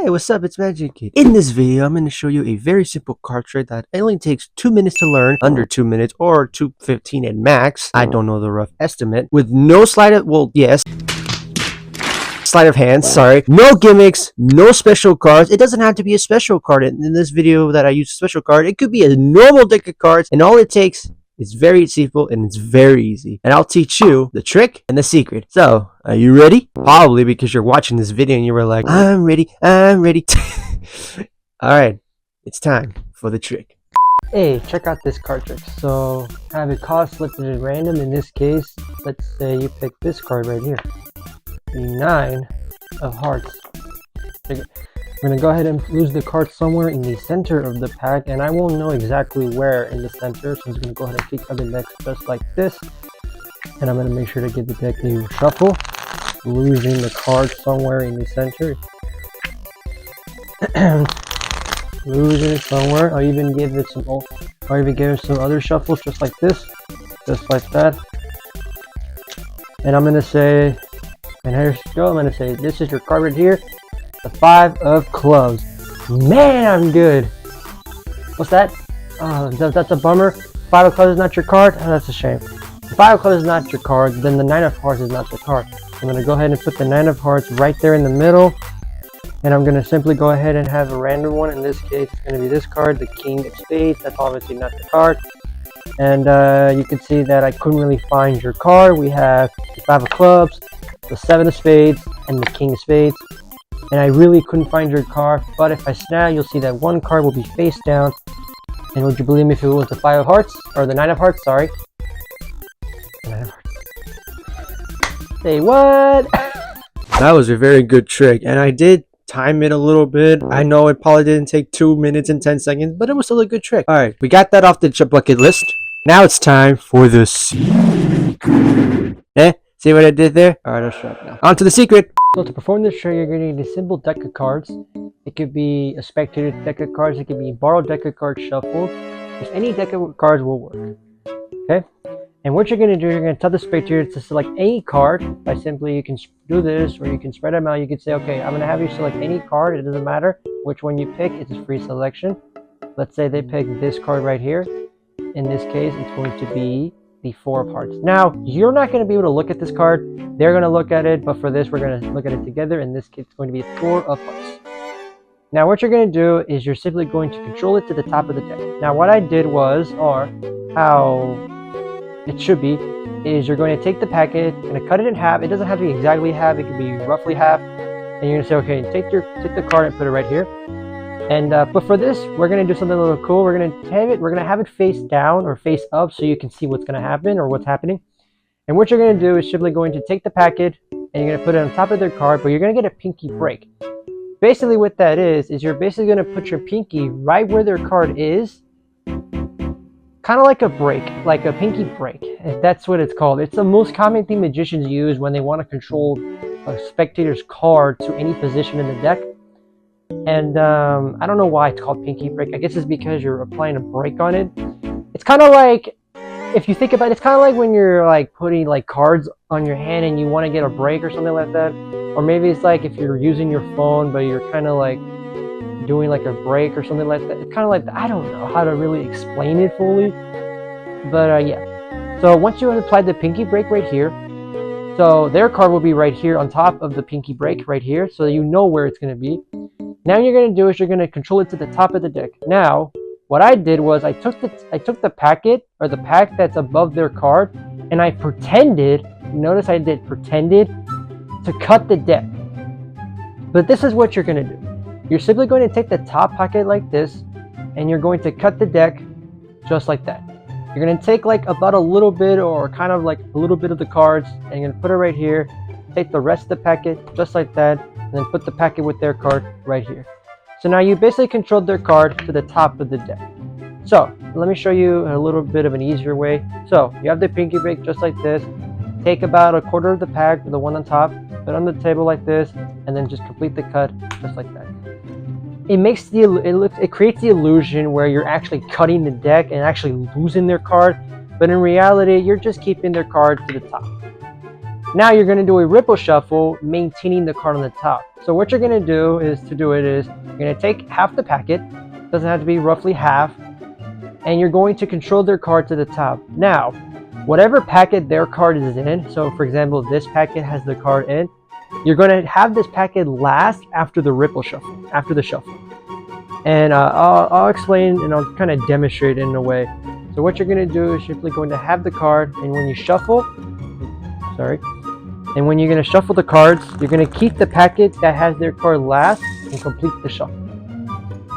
Hey, what's up? It's Magic Kid. In this video, I'm going to show you a very simple card trick that only takes 2 minutes to learn, under 2 minutes, or 2:15 at max. I don't know the rough estimate. With no sleight of, well, yes, sleight of hand, sorry. No gimmicks, no special cards. It doesn't have to be a special card. In this video that I use a special card, it could be a normal deck of cards, and all it takes is very simple and it's very easy. And I'll teach you the trick and the secret. So, are you ready? Probably because you're watching this video and you were like, I'm ready. Alright, it's time for the trick. Hey, check out this card trick. So, have a card selected at random. In this case, let's say you pick this card right here. The 9 of Hearts. We're going to go ahead and lose the card somewhere in the center of the pack, and I won't know exactly where in the center, so I'm just going to go ahead and kick other decks just like this. And I'm going to make sure to give the deck a shuffle, losing the card somewhere in the center. Losing it somewhere. I'll even give it some other shuffles just like this, just like that. And I'm going to say, and here we go, I'm going to say, this is your card right here. The 5 of Clubs. Man, I'm good. What's that? Oh, that's a bummer. 5 of Clubs is not your card? Oh, that's a shame. If 5 of Clubs is not your card, then the 9 of Hearts is not your card. I'm going to go ahead and put the 9 of Hearts right there in the middle. And I'm going to simply go ahead and have a random one. In this case, it's going to be this card, the King of Spades. That's obviously not the card. And you can see that I couldn't really find your card. We have the 5 of Clubs, the 7 of Spades, and the King of Spades. And I really couldn't find your card, but if I snap, you'll see that one card will be face down. And would you believe me if it was the 5 of Hearts, or the 9 of Hearts, sorry. The 9 of Hearts. Say what? That was a very good trick, and I did time it a little bit. I know it probably didn't take 2 minutes and 10 seconds, but it was still a good trick. Alright, we got that off the bucket list. Now it's time for the secret. See what I did there? Alright, I'll shut up now. On to the secret. So to perform this trick, you're going to need a simple deck of cards. It could be a spectator deck of cards. It could be a borrowed deck of cards shuffled. Just any deck of cards will work. Okay? And what you're going to do, you're going to tell the spectator to select any card by simply, you can do this, or you can spread them out. You can say, okay, I'm going to have you select any card. It doesn't matter which one you pick. It's a free selection. Let's say they pick this card right here. In this case, it's going to be the 4 of Hearts. Now, you're not going to be able to look at this card. They're going to look at it, but for this, we're going to look at it together. In this case, it's going to be a 4 of Hearts. Now, what you're going to do is you're simply going to control it to the top of the deck. Now, what I did was, or how it should be, is you're going to take the packet, going to cut it in half. It doesn't have to be exactly half. It could be roughly half. And you're going to say, okay, take the card and put it right here. And but for this, we're going to do something a little cool. We're going to have it face down or face up so you can see what's going to happen or what's happening. And what you're going to do is simply going to take the packet and you're going to put it on top of their card, but you're going to get a pinky break. Basically what that is you're basically going to put your pinky right where their card is, kind of like a break, like a pinky break. If that's what it's called. It's the most common thing magicians use when they want to control a spectator's card to any position in the deck. And I don't know why it's called pinky break. I guess it's because you're applying a break on it. It's kind of like, if you think about it, it's kind of like when you're like putting like cards on your hand and you want to get a break or something like that. Or maybe it's like if you're using your phone but you're kind of like doing like a break or something like that. It's kind of like, I don't know how to really explain it fully. But yeah. So once you apply the pinky break right here, so their card will be right here on top of the pinky break right here. So you know where it's going to be. Now you're going to do is you're going to control it to the top of the deck. Now, what I did was I took the packet or the pack that's above their card and I pretended, notice I did pretended to cut the deck. But this is what you're going to do. You're simply going to take the top packet like this and you're going to cut the deck just like that. You're going to take like about a little bit or kind of like a little bit of the cards and you're going to put it right here. Take the rest of the packet just like that. And then put the packet with their card right here. So now you basically controlled their card to the top of the deck. So let me show you a little bit of an easier way. So you have the pinky break just like this. Take about a quarter of the pack, the one on top, put it on the table like this, and then just complete the cut just like that. It creates the illusion where you're actually cutting the deck and actually losing their card, but in reality, you're just keeping their card to the top. Now you're going to do a ripple shuffle, maintaining the card on the top. So what you're going to do is you're going to take half the packet, doesn't have to be roughly half, and you're going to control their card to the top. Now, whatever packet their card is in, so for example, this packet has the card in, you're going to have this packet last after the ripple shuffle, after the shuffle. And I'll explain and I'll kind of demonstrate it in a way. So what you're going to do is simply going to have the card, and when you shuffle, and when you're going to shuffle the cards, you're going to keep the packet that has their card last and complete the shuffle.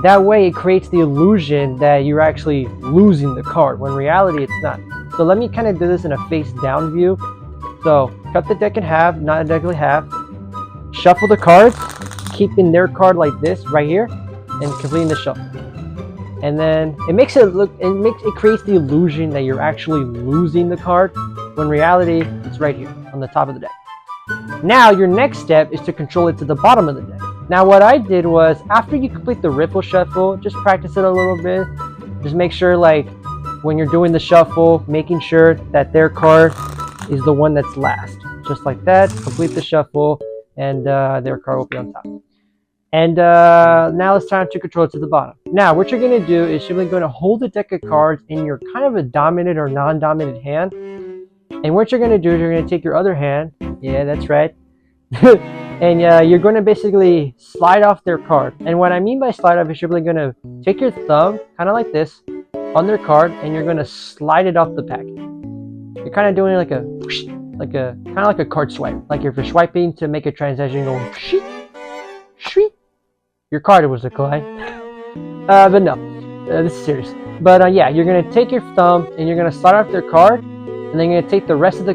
That way it creates the illusion that you're actually losing the card, when in reality it's not. So let me kind of do this in a face down view. So cut the deck in half, not exactly half. Shuffle the cards, keeping their card like this right here, and completing the shuffle. And then it creates the illusion that you're actually losing the card, when in reality it's right here on the top of the deck. Now your next step is to control it to the bottom of the deck. Now what I did was, after you complete the ripple shuffle, just practice it a little bit. Just make sure, like, when you're doing the shuffle, making sure that their card is the one that's last. Just like that, complete the shuffle, and their card will be on top. And now it's time to control it to the bottom. Now what you're going to do is simply going to hold the deck of cards in your kind of a dominant or non-dominant hand. And what you're going to do is you're going to take your other hand, yeah, that's right, and you're going to basically slide off their card. And what I mean by slide off is you're simply going to take your thumb, kind of like this, on their card, and you're going to slide it off the packet. You're kind of doing like a card swipe, like if you're swiping to make a transaction, going sheet, sheet. Your card was declined, but no, this is serious. But yeah, you're going to take your thumb and you're going to slide off their card, and then you're going to take the rest of the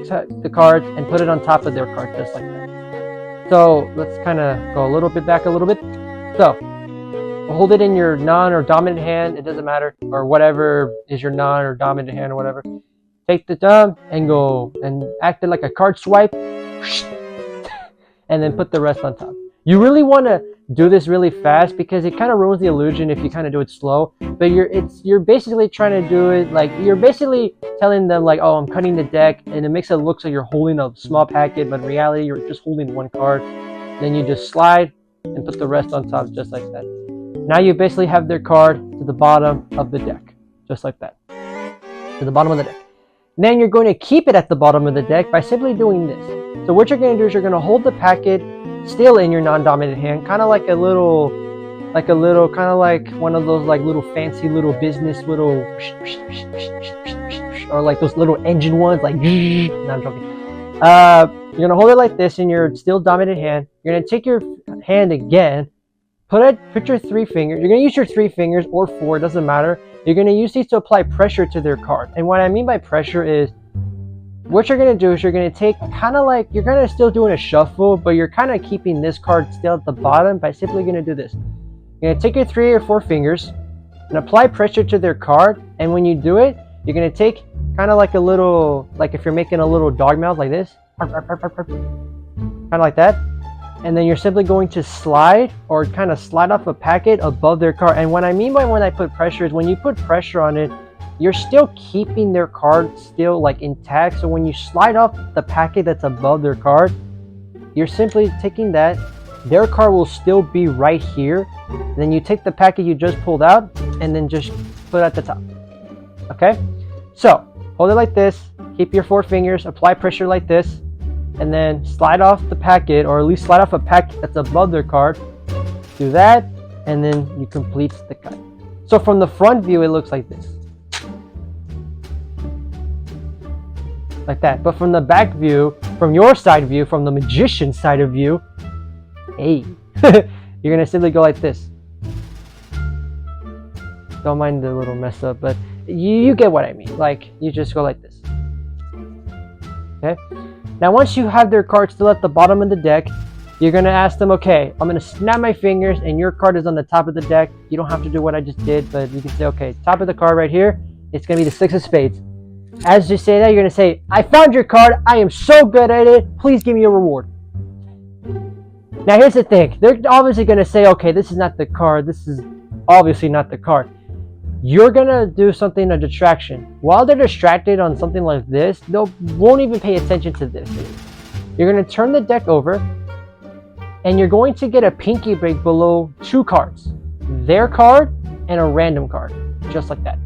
cards and put it on top of their card, just like that. So let's kind of go a little bit back a little bit. So hold it in your non or dominant hand, it doesn't matter, or whatever is your non or dominant hand or whatever. Take the thumb and go and act it like a card swipe, and then put the rest on top. You really want to do this really fast because it kind of ruins the illusion if you kind of do it slow. But you're basically trying to do it like you're basically telling them like, oh, I'm cutting the deck, and it makes it look like you're holding a small packet, but in reality you're just holding one card. Then you just slide and put the rest on top, just like that. Now you basically have their card to the bottom of the deck, just like that, to the bottom of the deck. And then you're going to keep it at the bottom of the deck by simply doing this. So what you're going to do is you're going to hold the packet still in your non-dominant hand, kind of like a little, kind of like one of those like little fancy little business little, or like those little engine ones, like, no, I'm joking. You're going to hold it like this in your still dominant hand. You're going to take your hand again, put your 3 fingers, you're going to use your 3 fingers or 4, it doesn't matter. You're going to use these to apply pressure to their card. And what I mean by pressure is, what you're going to do is you're going to take kind of like, you're going to still doing a shuffle, but you're kind of keeping this card still at the bottom by simply going to do this. You're going to take your 3 or 4 fingers and apply pressure to their card. And when you do it, you're going to take kind of like a little, like if you're making a little dog mouth like this, kind of like that. And then you're simply going to slide or kind of slide off a packet above their card. And what I mean by when I put pressure is when you put pressure on it, you're still keeping their card still like intact. So when you slide off the packet that's above their card, you're simply taking that, their card will still be right here. And then you take the packet you just pulled out and then just put it at the top. Okay? So hold it like this, keep your 4 fingers, apply pressure like this, and then slide off the packet, or at least slide off a packet that's above their card. Do that, and then you complete the cut. So from the front view, it looks like this. Like that. But from the back view, from your side view, from the magician's side of view, hey, you're going to simply go like this. Don't mind the little mess up, but you get what I mean. Like, you just go like this. Okay? Now, once you have their card still at the bottom of the deck, you're going to ask them, okay, I'm going to snap my fingers and your card is on the top of the deck. You don't have to do what I just did, but you can say, okay, top of the card right here, it's going to be the 6 of spades. As you say that, you're going to say, I found your card. I am so good at it. Please give me a reward. Now, here's the thing. They're obviously going to say, okay, this is not the card. This is obviously not the card. You're going to do something, a distraction. While they're distracted on something like this, they won't even pay attention to this. You're going to turn the deck over, and you're going to get a pinky break below 2 cards. Their card and a random card, just like that.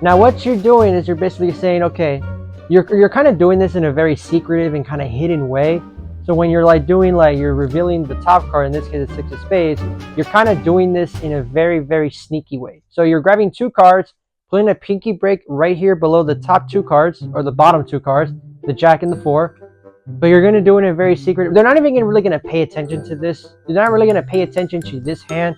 Now what you're doing is you're basically saying, okay, you're kind of doing this in a very secretive and kind of hidden way. So when you're like doing, like, you're revealing the top card, in this case the 6 of spades, you're kind of doing this in a very, very sneaky way. So you're grabbing 2 cards, putting a pinky break right here below the top 2 cards, or the bottom 2 cards, the jack and the 4. But you're going to do it in a very secret. They're not even really going to pay attention to this. They're not really going to pay attention to this hand,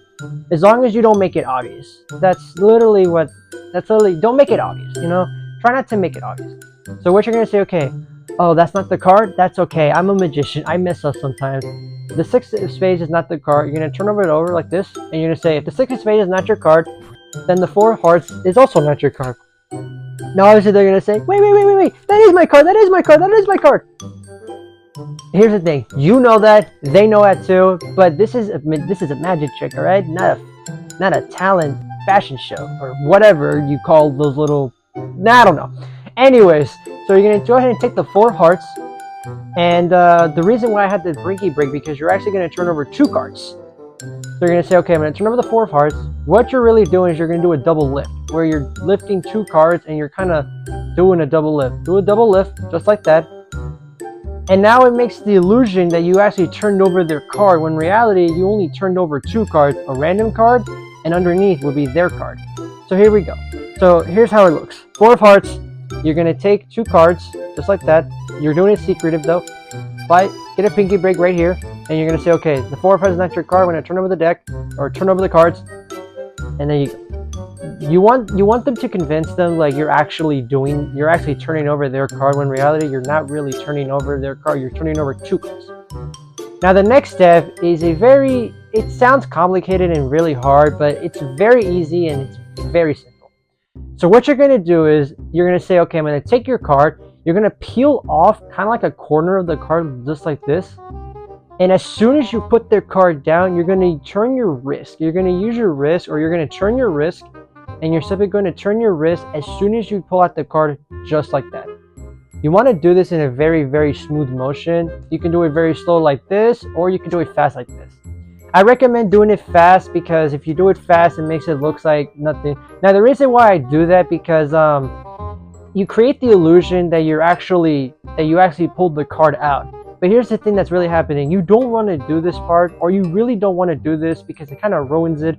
as long as you don't make it obvious. That's literally, don't make it obvious, you know? Try not to make it obvious. So what you're going to say, okay, oh, that's not the card? That's okay. I'm a magician. I mess up sometimes. The 6 of spades is not the card. You're going to turn it over like this, and you're going to say, if the 6 of spades is not your card, then the 4 of hearts is also not your card. Now obviously they're going to say, wait, that is my card, that is my card, that is my card. Here's the thing, you know that, they know that too, but this is a magic trick, all right? Not a talent fashion show or whatever you call those little, I don't know. Anyways, so you're gonna go ahead and take the 4 hearts, and the reason why I had the pinky break, because you're actually gonna turn over 2 cards. So you're gonna say, okay, I'm gonna turn over the 4 of hearts. What you're really doing is you're gonna do a double lift, where you're lifting 2 cards and you're kind of doing a double lift. Do a double lift, just like that. And now it makes the illusion that you actually turned over their card, when in reality you only turned over 2 cards, a random card, and underneath would be their card. So here we go. So here's how it looks. 4 of hearts, you're going to take 2 cards, just like that. You're doing it secretive though. Get a pinky break right here, and you're going to say, okay, the 4 of hearts is not your card. I'm going to turn over the deck, or turn over the cards, and then you want them to convince them like you're actually turning over their card, when in reality you're not really turning over their card, you're turning over 2 cards. Now the next step is it sounds complicated and really hard, but it's very easy and it's very simple. So what you're going to do is you're going to say, okay, I'm going to take your card, you're going to peel off kind of like a corner of the card, just like this. And as soon as you put their card down, you're going to turn your wrist. You're going to use your wrist, or you're going to turn your wrist, and you're simply going to turn your wrist as soon as you pull out the card, just like that. You want to do this in a very, very smooth motion. You can do it very slow like this, or you can do it fast like this. I recommend doing it fast, because if you do it fast, it makes it look like nothing. Now the reason why I do that, because you create the illusion that you actually pulled the card out. But here's the thing that's really happening. You don't want to do this part, or you really don't want to do this, because it kind of ruins it.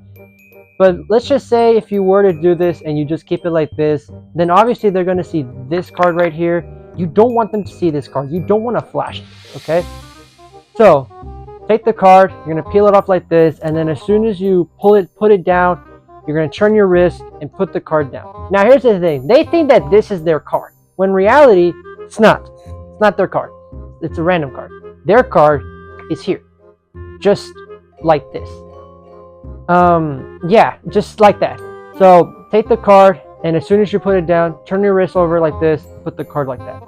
But let's just say if you were to do this and you just keep it like this, then obviously they're going to see this card right here. You don't want them to see this card. You don't want to flash it, okay? So take the card, you're going to peel it off like this, and then as soon as you put it down, you're going to turn your wrist and put the card down. Now here's the thing. They think that this is their card, when in reality, it's not. It's not their card. It's a random card. Their card is here, just like this. Yeah, just like that. So take the card, and as soon as you put it down, turn your wrist over like this, put the card like that.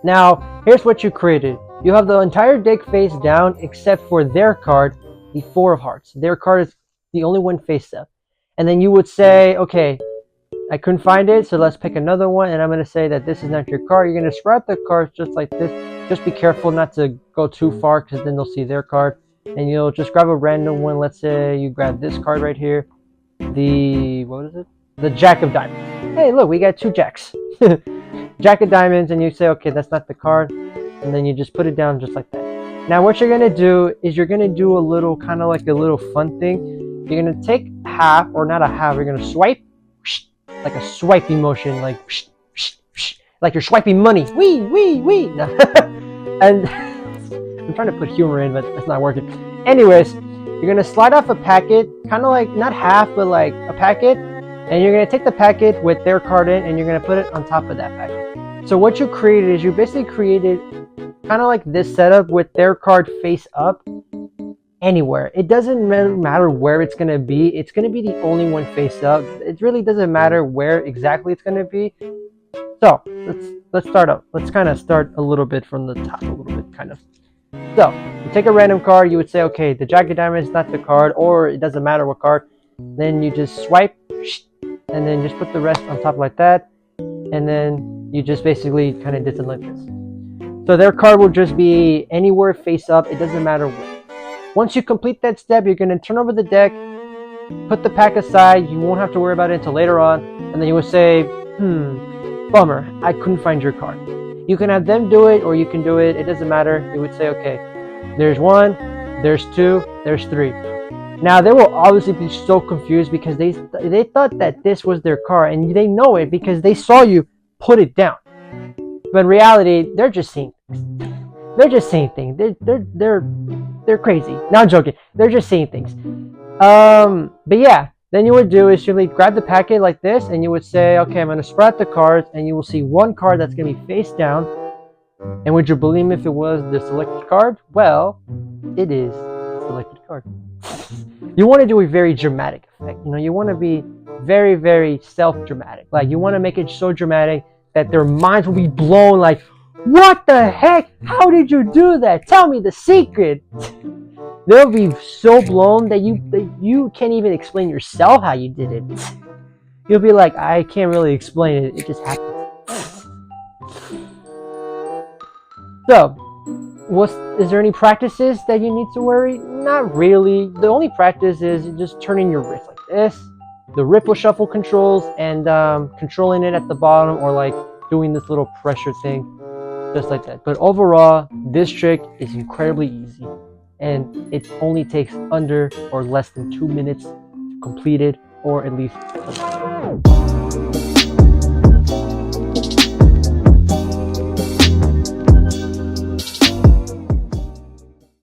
Now here's what you created. You have the entire deck face down except for their card, the 4 of hearts. Their card is the only one face up. And then you would say, okay, I couldn't find it, so let's pick another one, and I'm going to say that this is not your card. You're going to spread the cards just like this. Just be careful not to go too far, because then they'll see their card. And you'll just grab a random one. Let's say you grab this card right here. The Jack of Diamonds. Hey, look, we got 2 jacks. Jack of Diamonds, and you say, okay, that's not the card. And then you just put it down just like that. Now what you're going to do is you're going to do a little, kind of like a little fun thing. You're going to take half, or not a half, you're going to swipe, like a swiping motion, like you're swiping money. Wee. And I'm trying to put humor in, but it's not working. Anyways, you're going to slide off a packet, kind of like, not half, but like a packet. And you're going to take the packet with their card in, and you're going to put it on top of that packet. So what you created is you basically created kind of like this setup with their card face up anywhere. It doesn't matter where it's going to be. It's going to be the only one face up. It really doesn't matter where exactly it's going to be. So let's start up. Let's kind of start a little bit from the top, a little bit kind of. So you take a random card. You would say, okay, the Jack of Diamonds is not the card, or it doesn't matter what card. Then you just swipe, and then just put the rest on top like that, and then you just basically kind of did it like this. So their card will just be anywhere face up. It doesn't matter where. Once you complete that step, you're going to turn over the deck, put the pack aside. You won't have to worry about it until later on. And then you will say, bummer, I couldn't find your card. You can have them do it or you can do it. It doesn't matter. You would say, okay, there's 1, there's 2, there's 3. Now they will obviously be so confused because they thought that this was their card, and they know it because they saw you put it down. But in reality, they're just seeing things. They're just seeing things. They're crazy. No, I'm joking. They're just seeing things. But yeah, then you would do is simply grab the packet like this, and you would say, okay, I'm going to spread out the cards, and you will see one card that's going to be face down. And would you believe me if it was the selected card? Well, it is the selected card. You want to do a very dramatic effect. You know, you want to be very, very self-dramatic. Like, you want to make it so dramatic that their minds will be blown. Like, what the heck? How did you do that? Tell me the secret. They'll be so blown that you can't even explain yourself how you did it. You'll be like, I can't really explain it. It just happened. So, is there any practices that you need to worry? Not really. The only practice is just turning your wrist like this, the ripple shuffle controls, and controlling it at the bottom, or like doing this little pressure thing, just like that. But overall, this trick is incredibly easy, and it only takes under or less than 2 minutes to complete it, or at least